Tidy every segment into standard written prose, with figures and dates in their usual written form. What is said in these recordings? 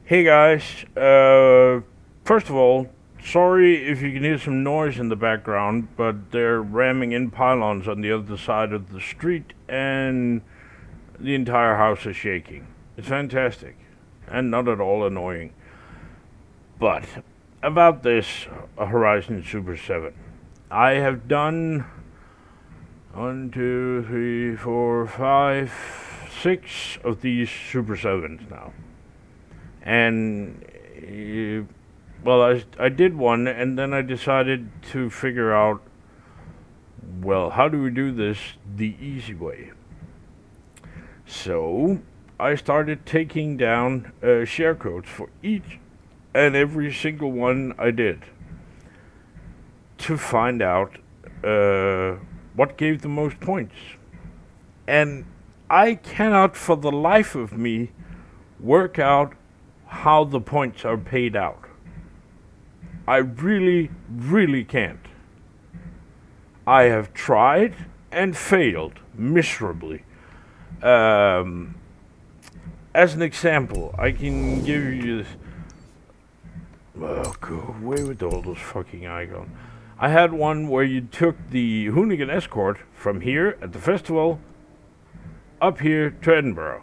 Hey guys, first of all, sorry if you can hear some noise in the background, but they're ramming in pylons on the other side of the street and the entire house is shaking. It's fantastic and not at all annoying. But about this Horizon Super 7, I have done 1, 2, 3, 4, 5, 6 of these Super 7s now. And I did one, and then I decided to figure out, well, how do we do this the easy way? So I started taking down share codes for each and every single one I did to find out what gave the most points. And I cannot for the life of me work out how the points are paid out. I really, really can't. I have tried and failed miserably. As an example, I can give you this. Oh, go away with all those fucking icons. I had one where you took the Hoonigan Escort from here at the festival up here to Edinburgh.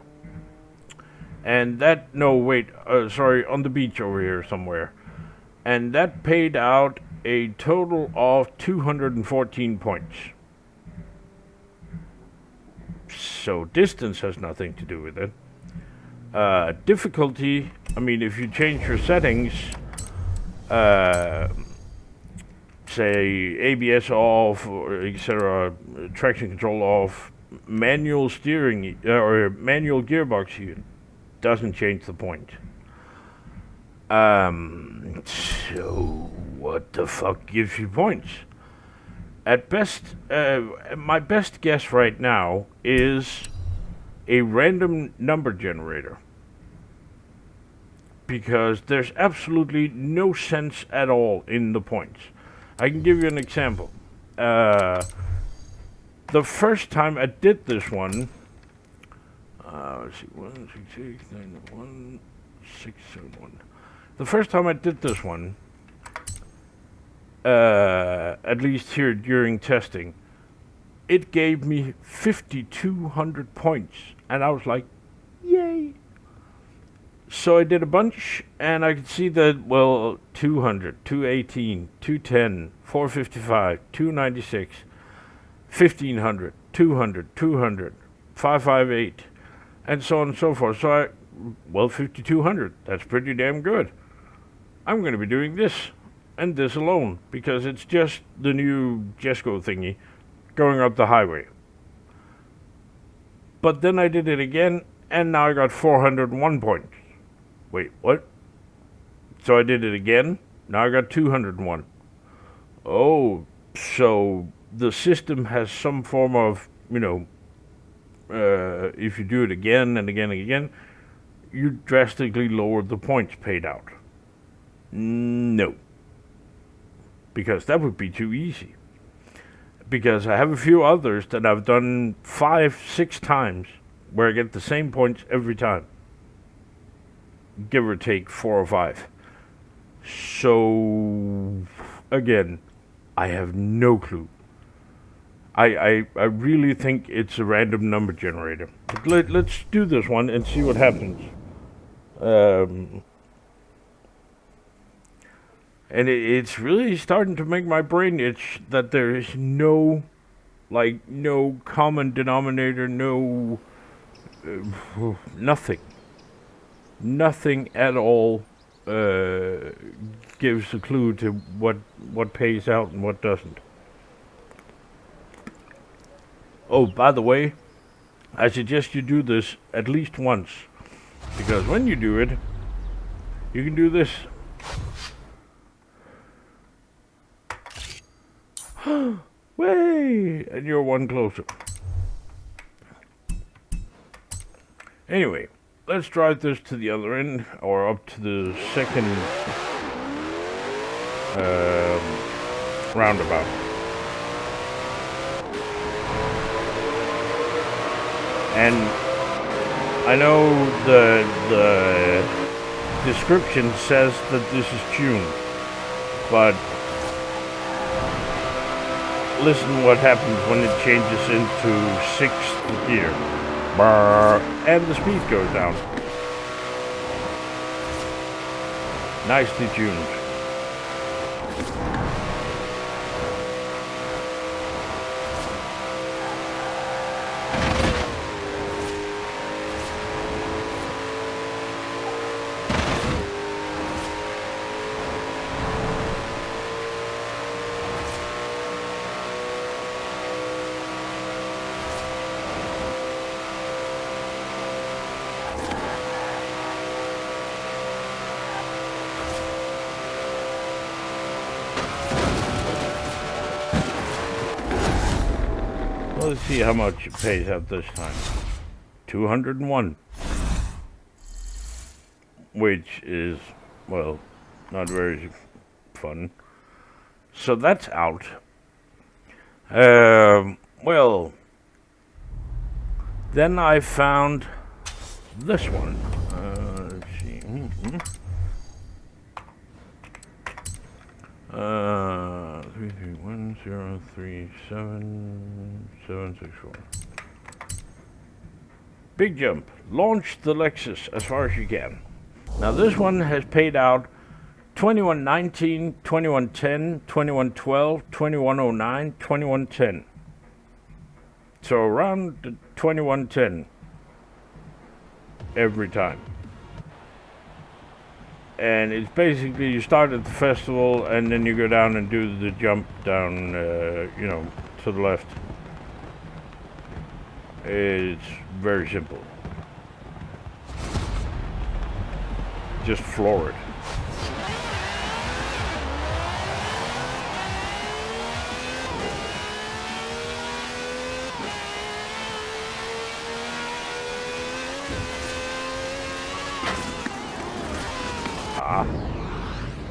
And that, on the beach over here somewhere. And that paid out a total of 214 points. So distance has nothing to do with it. Difficulty, I mean, if you change your settings, say ABS off, or etc., traction control off, manual steering, or manual gearbox, it doesn't change the point. So what the fuck gives you points? At best, my best guess right now is a random number generator. Because there's absolutely no sense at all in the points. I can give you an example. The first time I did this one, let's see, 1, 6, 6, 9, 1, 6, 7, 1. The first time I did this one, at least here during testing, it gave me 5,200 points, and I was like, yay! So I did a bunch, and I could see that, well, 200, 218, 210, 455, 296, 1,500, 200, 200, 558, and so on and so forth. So 5,200, that's pretty damn good. I'm going to be doing this and this alone, because it's just the new Jesko thingy going up the highway. But then I did it again, and now I got 401 points. Wait, what? So I did it again, now I got 201. Oh, so the system has some form of, if you do it again and again and again, you drastically lower the points paid out. No. Because that would be too easy. Because I have a few others that I've done 5, 6 times where I get the same points every time. Give or take 4 or 5. So, again, I have no clue. I really think it's a random number generator. But let's do this one and see what happens. And it's really starting to make my brain itch that there is no common denominator, nothing. Nothing at all gives a clue to what pays out and what doesn't. Oh, by the way, I suggest you do this at least once, because when you do it, you can do this. Way! And you're one closer. Anyway, let's drive this to the other end, or up to the second roundabout. And I know the description says that this is tuned, but listen what happens when it changes into 6th gear. Brrr, and the speed goes down. Nicely tuned. Let's see how much it pays out this time. 201. Which is, well, not very fun. So that's out. Well, then I found this one. Let's see. 331037764. Big Jump. Launch the Lexus as far as you can. Now this one has paid out 2119, 2110, 2112, 2109, 2110. So around the 2110 every time. And it's basically you start at the festival and then you go down and do the jump down, you know, to the left. It's very simple. Just floor it.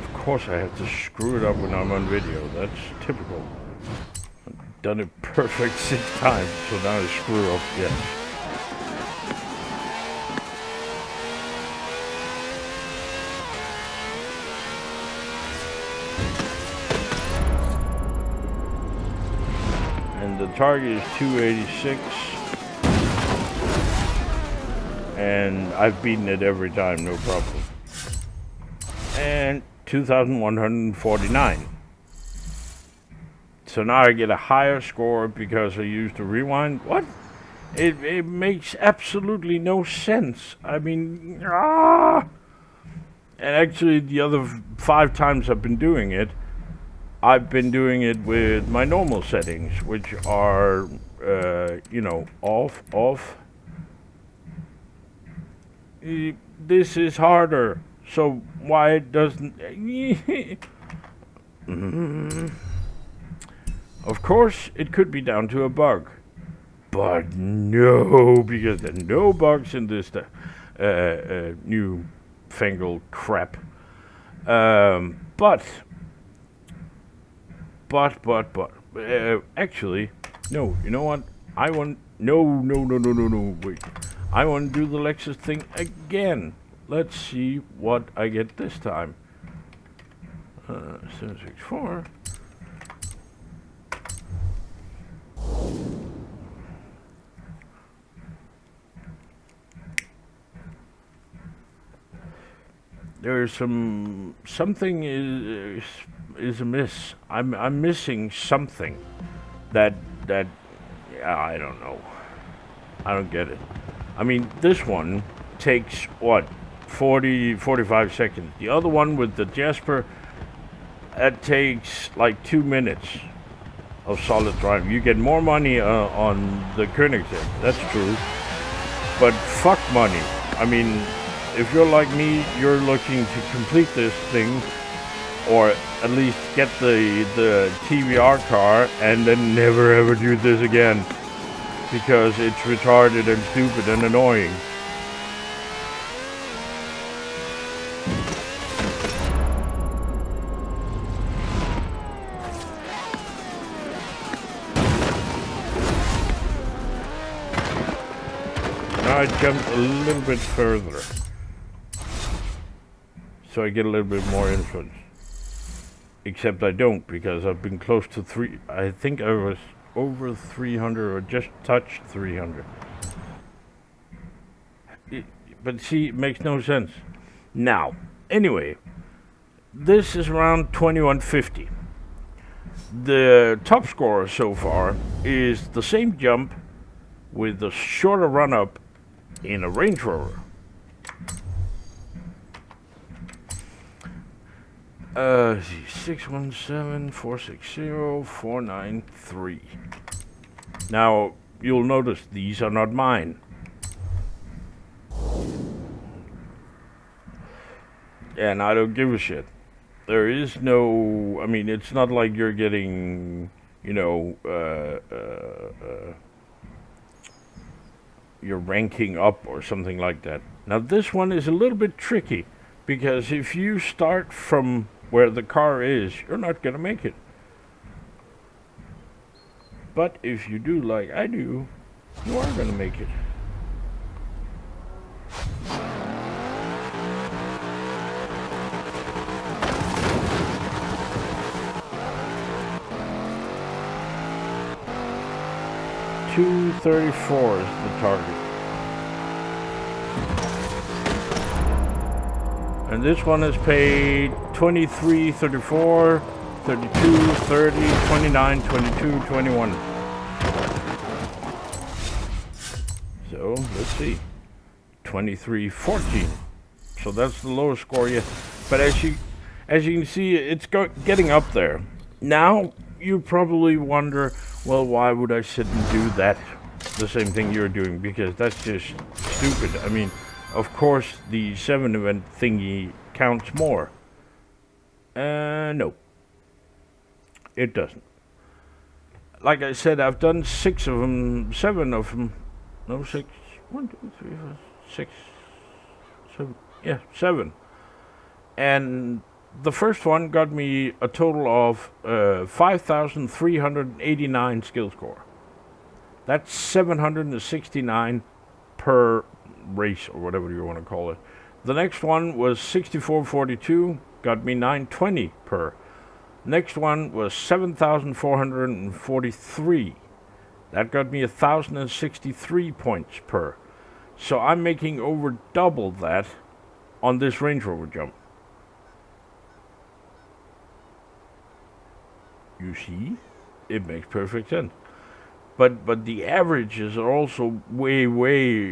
Of course I have to screw it up when I'm on video. That's typical. I've done it perfect 6 times, so now I screw up again. And the target is 286. And I've beaten it every time, no problem. And 2,149. So now I get a higher score because I used the rewind. What? It makes absolutely no sense. I mean, And actually the other 5 times I've been doing it with my normal settings, which are, you know, off. This is harder. So why it doesn't... Of course, it could be down to a bug. But no, because there are no bugs in this new fangled crap. Actually, no, you know what? No, wait. I want to do the Lexus thing again. Let's see what I get this time. 764. There's something is amiss. I'm missing something that I don't know. I don't get it. I mean, this one takes what? 45 seconds. The other one with the Jasper, that takes like 2 minutes of solid driving. You get more money on the Koenigsegg, that's true. But fuck money. I mean, if you're like me, you're looking to complete this thing, or at least get the TVR car and then never ever do this again, because it's retarded and stupid and annoying. Now I jumped a little bit further. so I get a little bit more influence. Except I don't, because I've been close to I think I was over 300 or just touched 300. But see, it makes no sense. Now, anyway, this is around 2150. The top score so far is the same jump with a shorter run-up in a Range Rover. 617-460-493. Now, you'll notice these are not mine. And I don't give a shit. There is no, I mean, it's not like you're getting, you know, you're ranking up or something like that. Now this one is a little bit tricky, because if you start from where the car is, you're not gonna make it. But if you do like I do, you are gonna make it. $234 is the target. And this one is paid 23, 34, 32, 30, 29, 22, 21. So, let's see. 23.14. So that's the lowest score yet. But as you can see, it's getting up there. Now, you probably wonder, well, why would I sit and do that? The same thing you're doing, because that's just stupid. I mean, of course, the 7 event thingy counts more. No. It doesn't. Like I said, I've done 6 of them, 7 of them. No, 6. 1, 2, 3, 4, 6, 7. Yeah, 7. And the first one got me a total of 5,389 skill score. That's 769 per race, or whatever you want to call it. The next one was 6442, got me 920 per. Next one was 7,443. That got me 1,063 points per. So I'm making over double that on this Range Rover jump. You see, it makes perfect sense. But the averages are also way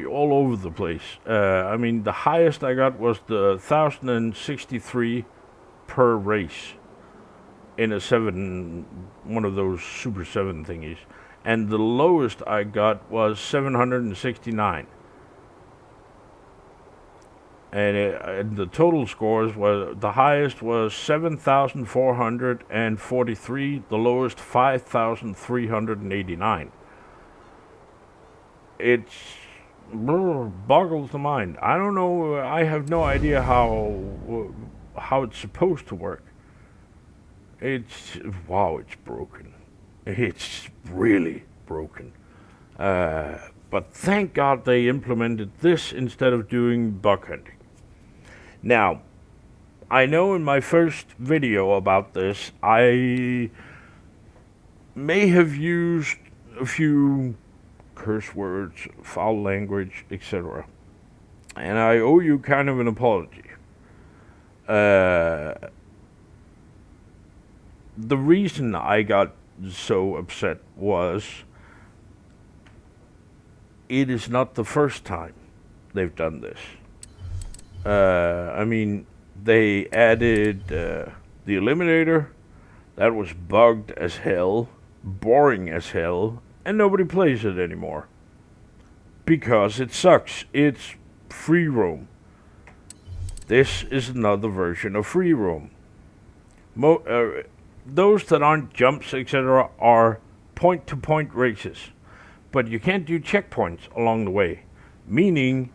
all over the place. I mean, the highest I got was the 1,063 per race in a 7, one of those Super 7 thingies. And the lowest I got was 769. And the total scores was, the highest was 7,443, the lowest 5,389. It boggles the mind. I don't know. I have no idea how it's supposed to work. It's broken. It's really broken. But thank God they implemented this instead of doing buck hunting. Now, I know in my first video about this, I may have used a few curse words, foul language, etc. And I owe you kind of an apology. The reason I got so upset was it is not the first time they've done this. I mean, they added the Eliminator. That was bugged as hell, boring as hell, and nobody plays it anymore. Because it sucks. It's free roam. This is another version of free roam. Those that aren't jumps, etc., are point-to-point races. But you can't do checkpoints along the way, meaning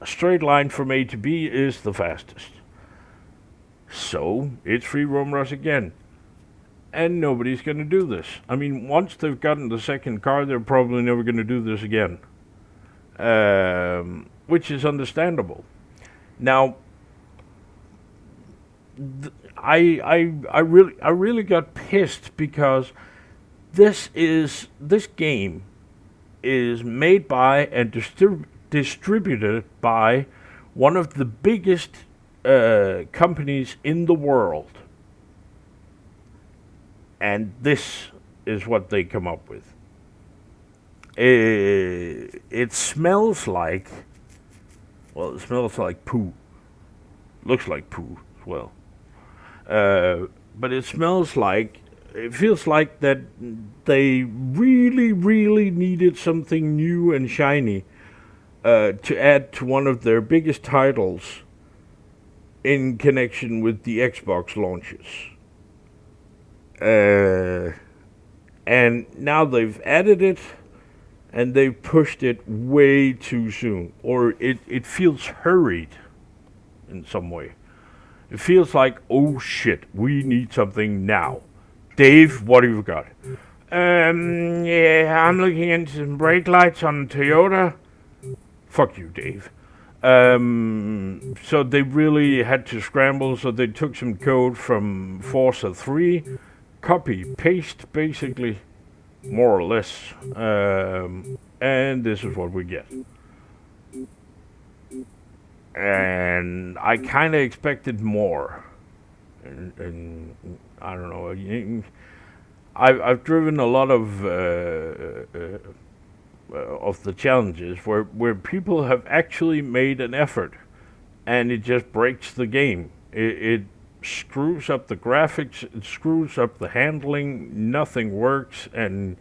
a straight line from A to B is the fastest. So, it's free roam rush again. And nobody's going to do this. I mean, once they've gotten the second car, they're probably never going to do this again. Which is understandable. Now, I really got pissed because this game is made by and distributed by one of the biggest companies in the world, and this is what they come up with. It smells like, well, it smells like poo. Looks like poo as well. But it smells like, it feels like that they really, really needed something new and shiny to add to one of their biggest titles in connection with the Xbox launches. And now they've added it, and they've pushed it way too soon. Or it feels hurried in some way. It feels like, oh shit, we need something now. Dave, what have you got? Yeah, I'm looking into some brake lights on Toyota. Fuck you, Dave. So they really had to scramble, so they took some code from Forza 3, copy, paste, basically, more or less, and this is what we get. And I kind of expected more, and I don't know. I've driven a lot of the challenges where people have actually made an effort, and it just breaks the game. It screws up the graphics, it screws up the handling, nothing works, and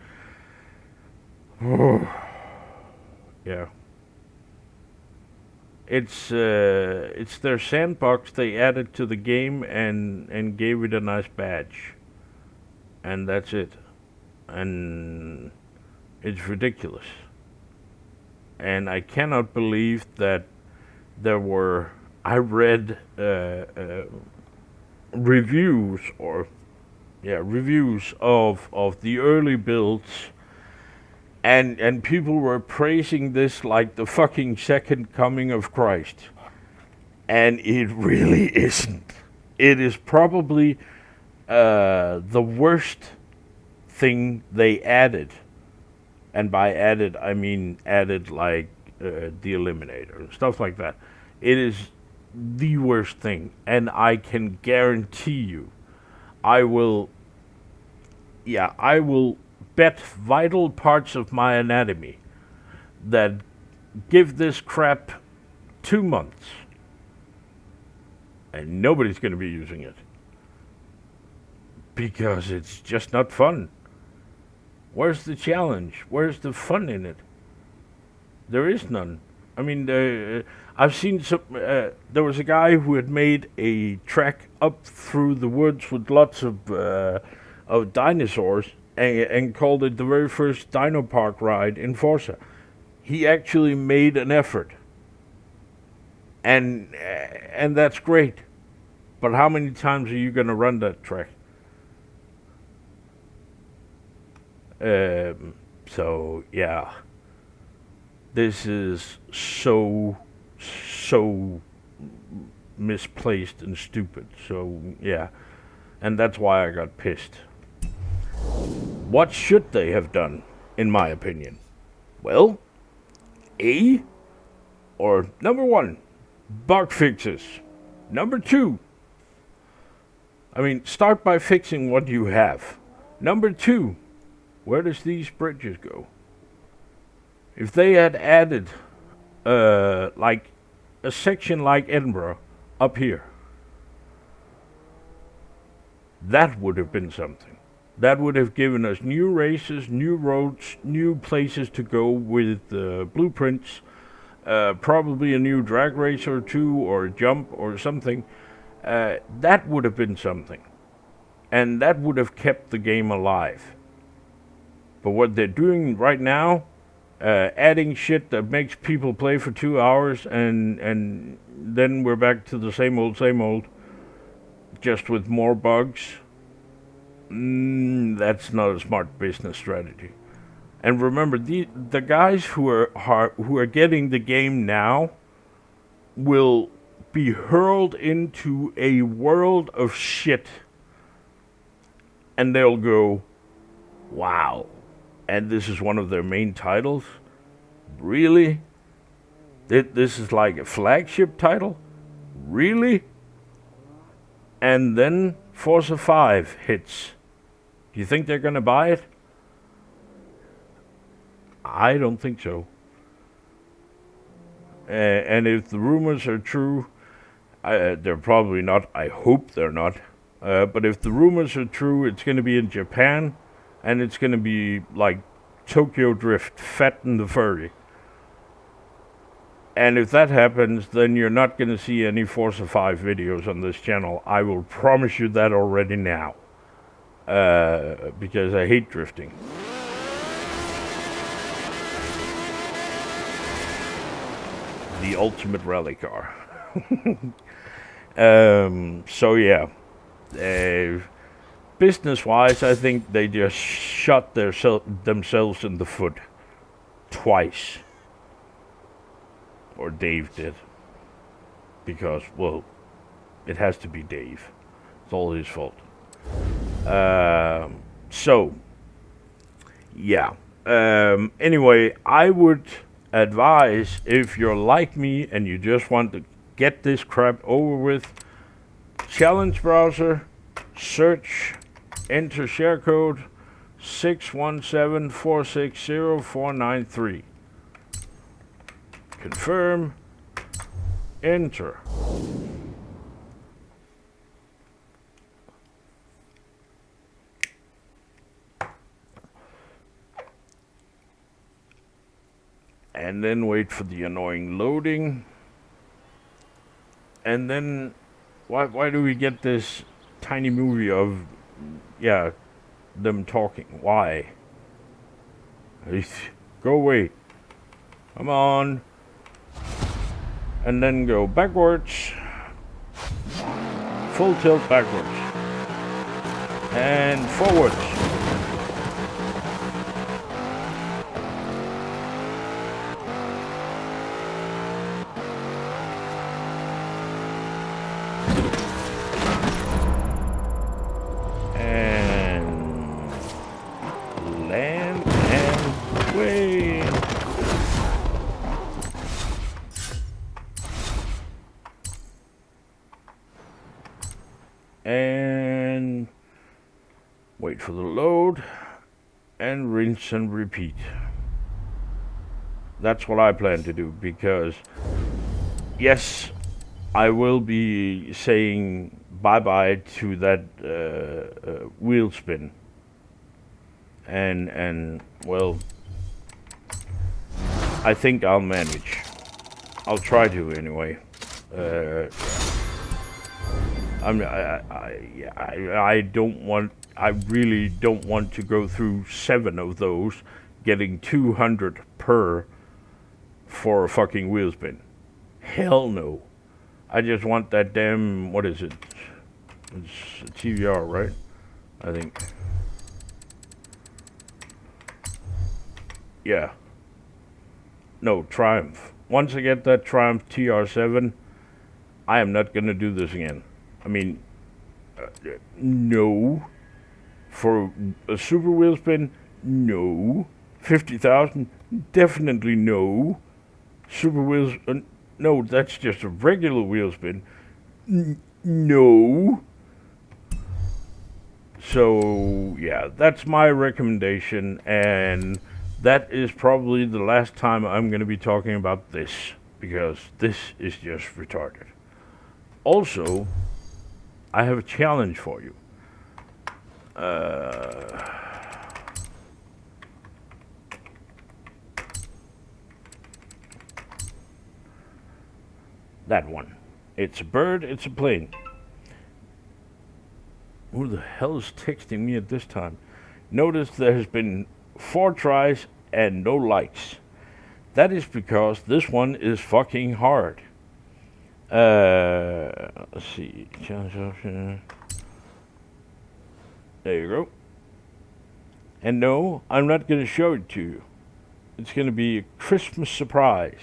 yeah. It's their sandbox they added to the game and gave it a nice badge. And that's it. And it's ridiculous. And I cannot believe that there were, I read reviews of the early builds, and people were praising this like the fucking second coming of Christ. And it really isn't. It is probably the worst thing they added. And by added, I mean added like the Eliminator and stuff like that. It is the worst thing. And I can guarantee you, I will bet vital parts of my anatomy that give this crap 2 months and nobody's going to be using it because it's just not fun. Where's the challenge? Where's the fun in it? There is none. I mean, I've seen some. There was a guy who had made a track up through the woods with lots of dinosaurs, and called it the very first Dino Park ride in Forza. He actually made an effort, and that's great. But how many times are you going to run that track? So yeah, this is so misplaced and stupid. So yeah, and that's why I got pissed. What should they have done, in my opinion? Well, number 1, bug fixes. Number 2, start by fixing what you have. Number 2, where does these bridges go? If they had added, like a section like Edinburgh up here, that would have been something. That would have given us new races, new roads, new places to go with blueprints, probably a new drag race or two, or a jump or something. That would have been something. And that would have kept the game alive. But what they're doing right now, adding shit that makes people play for 2 hours, and then we're back to the same old, just with more bugs. That's not a smart business strategy. And remember, the guys who are getting the game now will be hurled into a world of shit, and they'll go, wow, and this is one of their main titles? Really? This is like a flagship title? Really? And then Forza 5 hits. Do you think they're going to buy it? I don't think so. And if the rumors are true, they're probably not. I hope they're not. But if the rumors are true, it's going to be in Japan, and it's going to be like Tokyo Drift, Fat and the Furry. And if that happens, then you're not going to see any Forza 5 videos on this channel. I will promise you that already now. Because I hate drifting. The ultimate rally car. So yeah. Business-wise, I think they just shot themselves in the foot. Twice. Or Dave did. Because, well, it has to be Dave. It's all his fault. So, yeah. Anyway, I would advise, if you're like me and you just want to get this crap over with, challenge browser, search, enter share code 617460493. Confirm, enter. And then wait for the annoying loading. And then, why do we get this tiny movie of, yeah, them talking? Why? Go away. Come on. And then go backwards. Full tilt backwards. And forwards. And wait for the load and rinse and repeat. That's what I plan to do, because yes, I will be saying bye-bye to that wheel spin. And well, I think I'll manage. I'll try to anyway. I don't want. I really don't want to go through 7 of those, getting 200 per for a fucking wheel spin. Hell no. I just want that damn. What is it? It's a TVR, right? I think. Yeah. No, Triumph. Once I get that Triumph TR7, I am not gonna do this again. I mean, no. For a super wheel spin, no. 50,000, definitely no. Super wheels, no, that's just a regular wheel spin. No. So, yeah, that's my recommendation, and that is probably the last time I'm going to be talking about this, because this is just retarded. Also, I have a challenge for you. That one. It's a bird, it's a plane. Who the hell is texting me at this time? Notice there has been 4 tries and no likes. That is because this one is fucking hard. Let's see. There you go. And no, I'm not going to show it to you. It's going to be a Christmas surprise.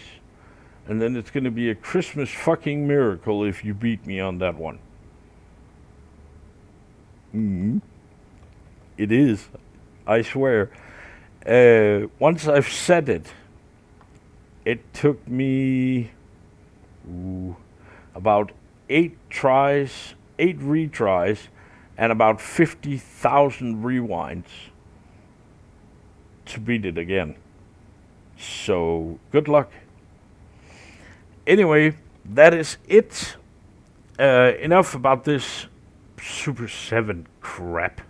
And then it's gonna be a Christmas fucking miracle if you beat me on that one. It is, I swear. Once I've said it, it took me about 8 retries, and about 50,000 rewinds to beat it again. So, good luck. Anyway, that is it. Enough about this Super 7 crap.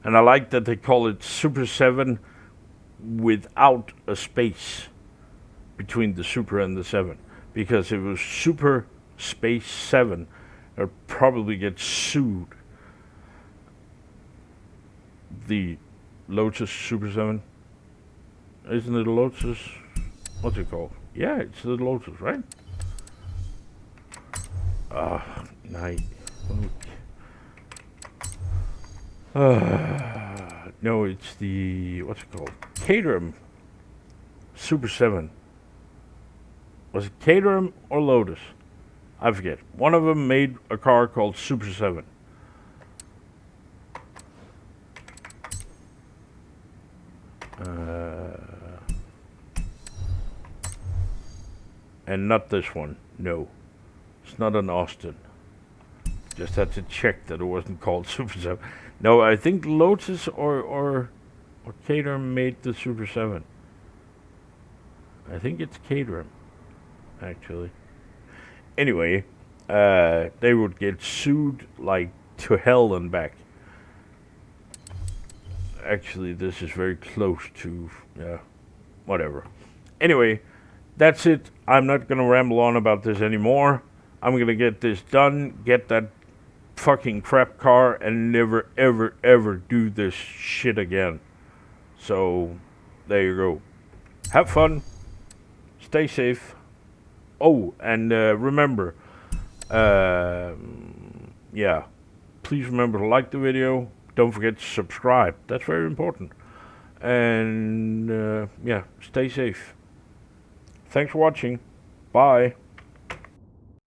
And I like that they call it Super 7 without a space between the Super and the 7. Because if it was Super Space 7, it would probably get sued. The Lotus Super 7. Isn't it a Lotus? What's it called? Yeah, it's the Lotus, right? Night. No, it's the, what's it called? Caterham Super 7. Was it Caterham or Lotus? I forget. One of them made a car called Super 7. And not this one. No. It's not an Austin. Just had to check that it wasn't called Super 7. No, I think Lotus or Caterham made the Super 7. I think it's Caterham, actually. Anyway, they would get sued like to hell and back. Actually, this is very close to, whatever. Anyway, that's it. I'm not gonna ramble on about this anymore. I'm gonna get this done, get that fucking crap car, and never ever ever do this shit again. So, there you go. Have fun. Stay safe. Oh, and remember, please remember to like the video. Don't forget to subscribe. That's very important. And stay safe. Thanks for watching. Bye.